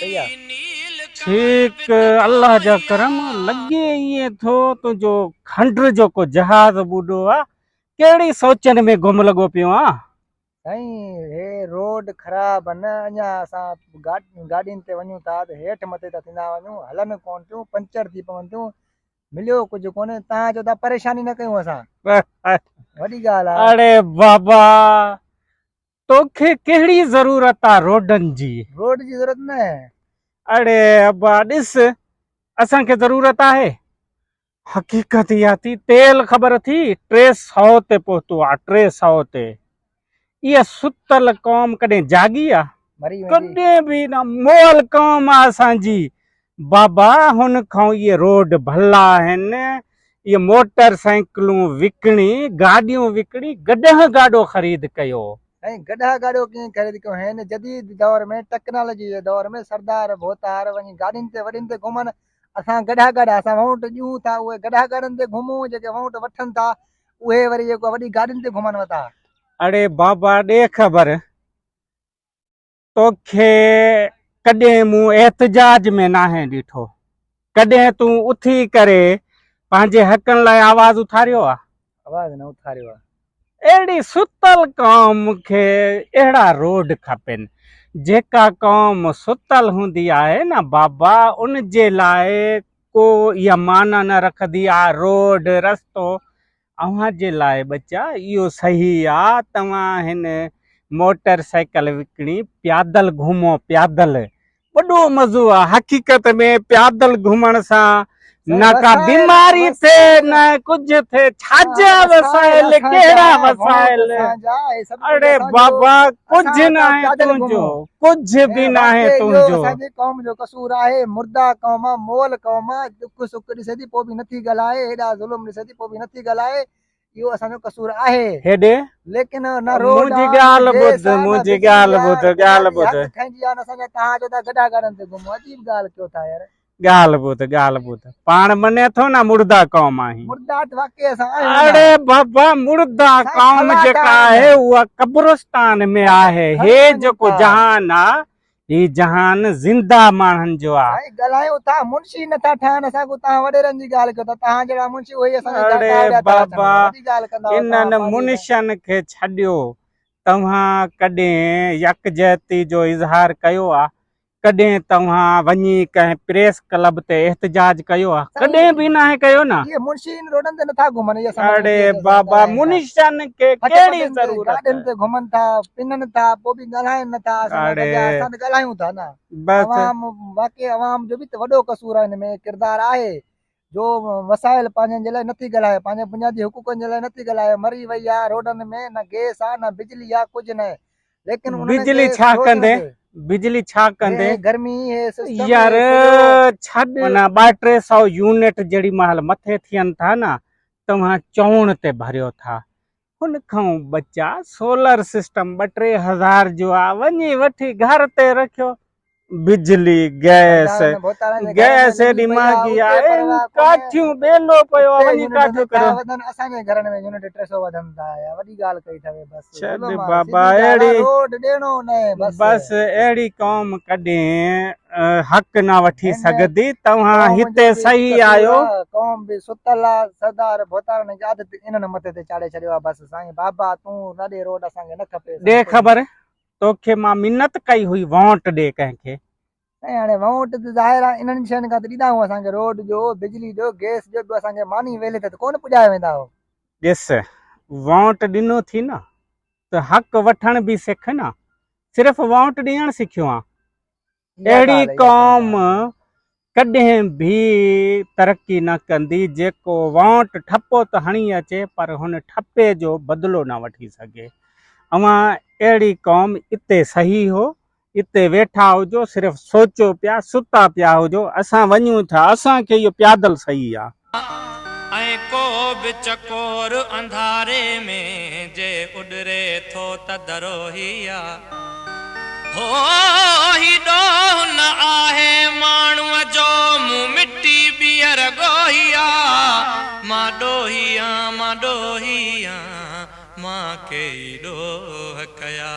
सही आ। ठीक अल्लाह जा करम लगे ये थो तुझो खंड जो को जहाज बुडो आ केड़ी सोचन में घुम लगो पियो आ। साईं हे रोड ख़राब न अञा असां गाॾियुनि ते वञूं था त हेठि मथे था थींदा वञूं हलनि कोन थियूं पंचर थी पवनि थियूं मिलियो कुझु कोन्हे तव्हां चओ था परेशानी न कयूं असां वॾी ॻाल्हि आहे। अरे बाबा तोखे केड़ी जरूरत आ रोडन जी। रोड जी ज़रूरत न आहे। अरे अब्बा ॾिस असांखे ज़रूरत आहे हक़ीक़त इहा थी तेल ख़बर थी 300 ते पहुतो आ 300 ते इहा सुतल क़ौम कॾहिं जागी आ मरी वेंदी कॾहिं बि न मोल क़ौम आ असांजी बाबा हुन खां इहे रोड भला आहिनि इहे मोटर साइकिलूं विकिणी गाॾियूं विकिणी गॾह गाॾो ख़रीद कयो। ऐं गॾा गाॾो कीअं ख़रीद कयो हिन जदीद दौर में टेक्नोलॉजी जे दौर में सरदार भोतार वञी गाॾियुनि ते वॾियुनि ते घुमनि असां गॾा गाॾा असां वोट ॾियूं था उहे गॾा गाॾनि ते घुमूं जेके वोट वठनि था उहे वरी जेको वॾी गाॾियुनि ते घुमनि वता। अरे बाबा ॾे ख़बर तोखे कॾहिं मूं एहतजाज में नाहे ॾिठो कॾहिं तूं उथी करे पंहिंजे हक़नि लाइ आवाज़ उथारियो आहे आवाज़ न उथारियो आहे। अहिड़ी सुतल क़ौम खे अहिड़ा रोड खपनि जेका क़ौम सुतल हूंदी आहे न बाबा उन जे लाइ को इहा माना न रखंदी आहे रोड रस्तो अव्हां जे लाइ बच्चा इहो सही आहे तव्हां हिन मोटर साइकिल विकिणी प्यादल घुमो प्यादल वॾो मज़ो आहे हक़ीक़त में प्यादल घुमण सां न का बीमारी थे न कुछ थे छाजा वसाइल केड़ा वसाइल अरे बाबा कुछ ना है तुझो कुछ भी ना है तुझो असांजी क़ौम जो कसूर आहे मुर्दा क़ौम आहे मोल क़ौम आहे दुख सुख ॾिसे थी पोइ बि नथी ॻाल्हाए हेॾा ज़ुल्म ॾिसे थी पोइ बि नथी ॻाल्हाए इहो असांजो कसूर आहे हेॾे लेकिन न रोड मुंहिंजी ॻाल्हि ॿुध मुंहिंजी ॻाल्हि ॿुध ॻाल्हि ॿुध खंइजी आहे असांजा तव्हां चओ था गॾा गाॾनि ते घुमो अजीब ॻाल्हि कयो था यार ॻाल्हि ॿुध पाण मने थो न मुर्दा क़ौम आहीं मुर्दा वाकई असां अरे बाबा मुर्दा क़ौम जेका आहे उहा कब्रिस्तान में आहे हे जेको जहान आहे ही जहान ज़िंदा माण्हुनि जो आहे ॻाल्हायूं था मुंशी नथा ठहनि असांखे तव्हां वॾेरनि जी ॻाल्हि कयो था तव्हां जहिड़ा मुंशी उहे अरे बाबा इन्हनि मुनिशनि खे छॾियो तव्हां कॾहिं यकजहती जो इज़हार कयो आहे कॾहिं तव्हां वञी कंहिं प्रेस क्लब ते एहतजाज कयो आहे कॾहिं बि न आहे कयो न मुंशी रोडनि ते नथा घुमनि अरे बाबा मुनिशनि खे कहिड़ी ज़रूरत गाॾियुनि ते घुमनि था पिननि था पोइ बि ॻाल्हाइनि नथा अरे असां त ॻाल्हायूं था न बस वाकई अवाम जो बि त वॾो कसूर आहे हिन में किरदारु आहे जो वसाइल पंहिंजनि जे लाइ नथी ॻाल्हाए पंहिंजे बुनियादी हुकूकनि जे लाइ नथी ॻाल्हाए मरी वई आहे रोडनि में न गैस आहे न बिजली आहे कुझु न लेकिन बिजली छा कंदे बिजली छा कंदे गर्मी यार छॾ न 200-300 यूनिट जेड़ी महल मथे थियनि था न तव्हां चवण ते भरियो था हुन खां बच्चा सोलर सिस्टम 2-3 हज़ार जो आहे वञी वठी घर ते रखियो बिजली गैस एॾी महांगी आहे काठियूं बेलो पियो आहे वञी काठियूं करो असांजे घरनि में यूनिट 300 वधनि था वॾी ॻाल्हि कई अथव बस छॾ बाबा अहिड़ी रोड ॾियणो न बस अहिड़ी क़ौम कॾहिं हक़ न वठी सघंदी तव्हां हिते सही आहियो क़ौम बि सुतल आहे सरदार भोतार ने आदत इन्हनि मथे ते चाढ़े छॾियो आहे बस साईं बाबा तूं न ॾे रोड असांखे न खपे ॾे ख़बर तोखे मां मिनत कई हुई वोट ॾे कंहिंखे ऐं हाणे वोट त ज़ाहिर आहे इन्हनि शयुनि खां त ॾींदा आहियूं असांखे रोड जो बिजली जो गैस जो बि असांखे मानी वेले ते कोन पुॼाए वेंदा हो ॾिस वोट ॾिनो थी न त हक़ वठण बि सिख न सिर्फ़ वोट ॾियणु सिखियो आहे अहिड़ी क़ौम कॾहिं बि तरक़ी न कंदी जेको वोट ठपो त हणी अचे पर हुन ठपे जो बदिलो न वठी सघे अवां अहिड़ी क़ौम इते सही हो इते वेठा हुजो सिर्फ़ सोचो पिया सुता पिया हुजो असां वञूं था असांखे इहो प्यादल सही आहे ऐं को बि चकोर अंधारे में जे उॾरे थो त दरोही आहे हो ही ॾोह न आहे माण्हूअ जो मूं मिटी ॿीहर ॻोही आहे मां ॾोही आहियां मां ॾोही आहियां मां कई ॾोह कया